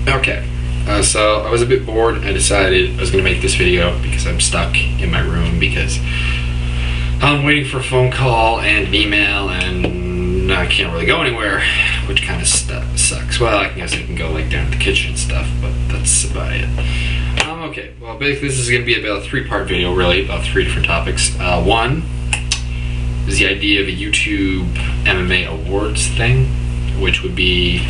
Okay, so I was a bit bored. I decided I was going to make this video because I'm stuck in my room because I'm waiting for a phone call and an email and I can't really go anywhere, which kind of sucks. Well, I guess I can go like down to the kitchen and stuff, but that's about it. Okay, well basically this is going to be about a three-part video really, about three different topics. One is the idea of a YouTube MMA awards thing, which would be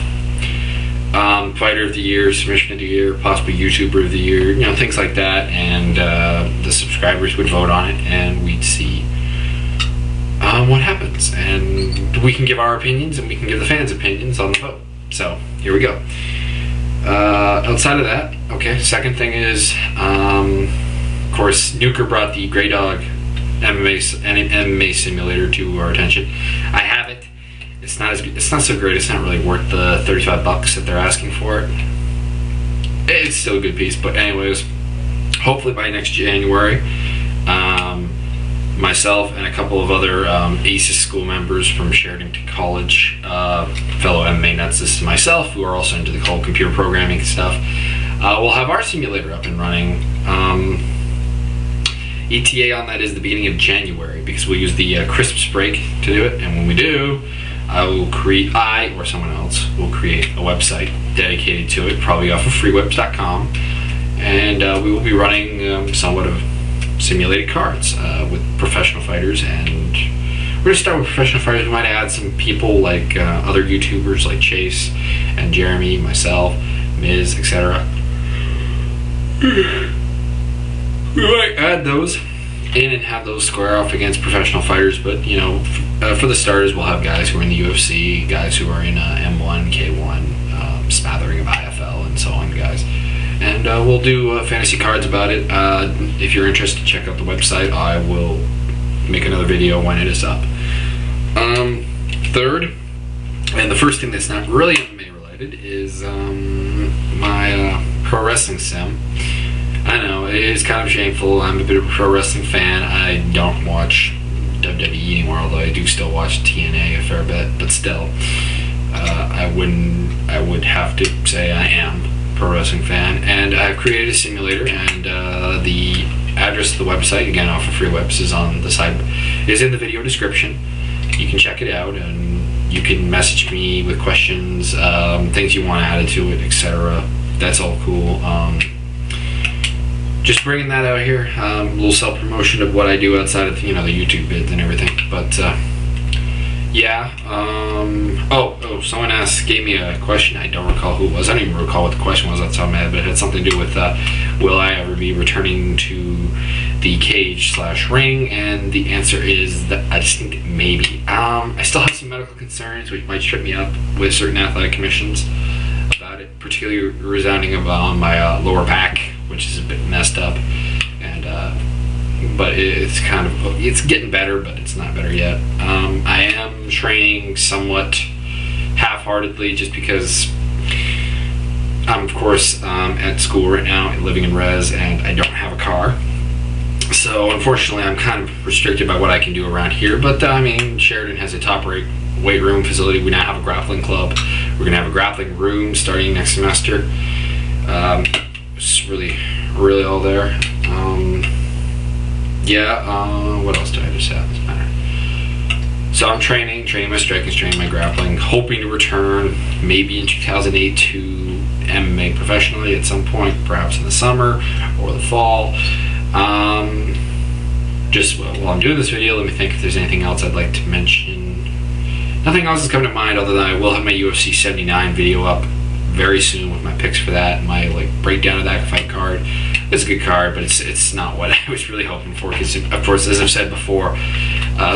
Fighter of the Year, Submission of the Year, possibly YouTuber of the Year, you know, things like that, and the subscribers would vote on it, and we'd see what happens, and we can give our opinions, and we can give the fans' opinions on the vote. So, here we go. Outside of that, okay, second thing is, of course, Nuker brought the Grey Dog MMA simulator to our attention. I have it. It's not so great. It's not really worth the $35 that they're asking for it. It's still a good piece, but anyways, hopefully by next January, myself and a couple of other ACES school members from Sheridan College, fellow MMA nuts, this is myself, who are also into the whole computer programming and stuff, we'll have our simulator up and running. ETA on that is the beginning of January, because we'll use the Christmas break to do it, and when we do, I or someone else will create a website dedicated to it, probably off of freewebs.com, and we will be running somewhat of simulated cards with professional fighters, and we're going to start with professional fighters. We might add some people like other YouTubers like Chase and Jeremy, myself, Miz, etc. We might add those in and have those square off against professional fighters, but you know, for the starters, we'll have guys who are in the UFC, guys who are in M1, K1, smattering of IFL, and so on, guys. And we'll do fantasy cards about it. If you're interested, check out the website. I will make another video when it is up. Third, and the first thing that's not really MMA related, is my pro wrestling sim. I know, it is kind of shameful. I'm a bit of a pro wrestling fan. I don't watch WWE anymore, although I do still watch TNA a fair bit, but still, I would have to say I am a pro wrestling fan, and I've created a simulator, and the address of the website, again off of FreeWebs, is on the side, is in the video description. You can check it out, and you can message me with questions, things you want added to it, etc. That's all cool. Just bringing that out here, a little self-promotion of what I do outside of, you know, the YouTube vids and everything, but yeah. Someone gave me a question. I don't recall who it was. I don't even recall what the question was off the top of my head, but it had something to do with will I ever be returning to the cage/ring, and the answer is that I just think maybe. I still have some medical concerns which might trip me up with certain athletic commissions about it, particularly resounding about my lower back, which is a bit messed up, and but it's getting better, but it's not better yet. I am training somewhat half-heartedly just because I'm of course at school right now, living in res, and I don't have a car, so unfortunately I'm kind of restricted by what I can do around here. But I mean, Sheridan has a top-rate weight room facility. We now have a grappling club. We're gonna have a grappling room starting next semester. It's really all there. What else do I just have? Doesn't matter. So I'm training my striking, training my grappling, hoping to return maybe in 2008 to MMA professionally at some point, perhaps in the summer or the fall. Just while I'm doing this video, let me think if there's anything else I'd like to mention. Nothing else is coming to mind other than I will have my UFC 79 video up very soon with my picks for that, my breakdown of that fight card. It's a good card, but it's not what I was really hoping for, because of course, as I've said before,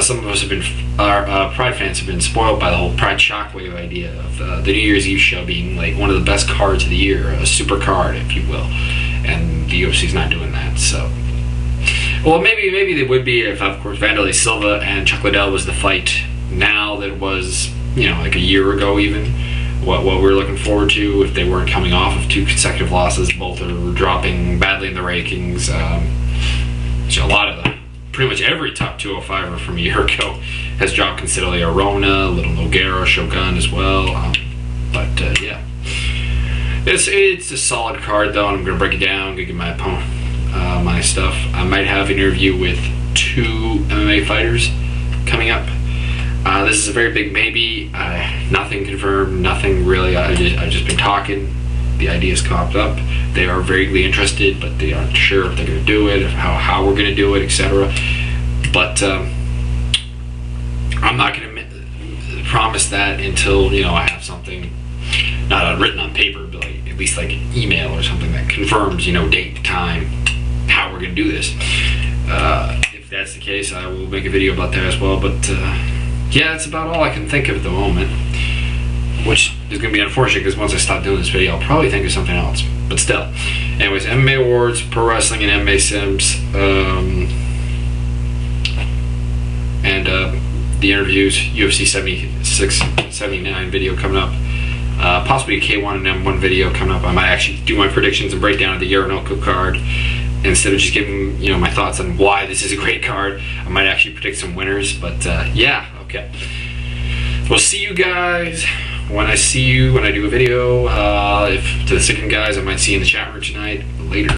some of us have been, our Pride fans have been spoiled by the whole Pride Shockwave idea of the New Year's Eve show being like one of the best cards of the year, a super card, if you will, and the UFC's not doing that. So, well, maybe they would be if, of course, Wanderlei Silva and Chuck Liddell was the fight now that it was, you know, like a year ago even. What we're looking forward to if they weren't coming off of 2 consecutive losses. Both are dropping badly in the rankings. A lot of them, pretty much every top 205er from a year ago has dropped considerably. Arona, Little Nogueira, Shogun as well. Yeah. It's a solid card though, and I'm gonna break it down. Gonna give my opponent my stuff. I might have an interview with 2 MMA fighters coming up. This is a very big maybe. Nothing confirmed. Nothing really. I've just been talking. The ideas popped up. They are vaguely interested, but they aren't sure if they're gonna do it, or how we're gonna do it, etc. But I'm not gonna promise that until I have something not written on paper, but like at least like an email or something that confirms date, time, how we're gonna do this. If that's the case, I will make a video about that as well. But yeah, that's about all I can think of at the moment, which is gonna be unfortunate because once I stop doing this video, I'll probably think of something else. But still, anyways, MMA awards, pro wrestling, and MMA sims, and the interviews, UFC 76, 79 video coming up. Possibly a K1 and M1 video coming up. I might actually do my predictions and breakdown of the Yaronoko card instead of just giving my thoughts on why this is a great card. I might actually predict some winners. But yeah, okay. We'll see you guys when I do a video. If to the second guys, I might see you in the chat room tonight. Later.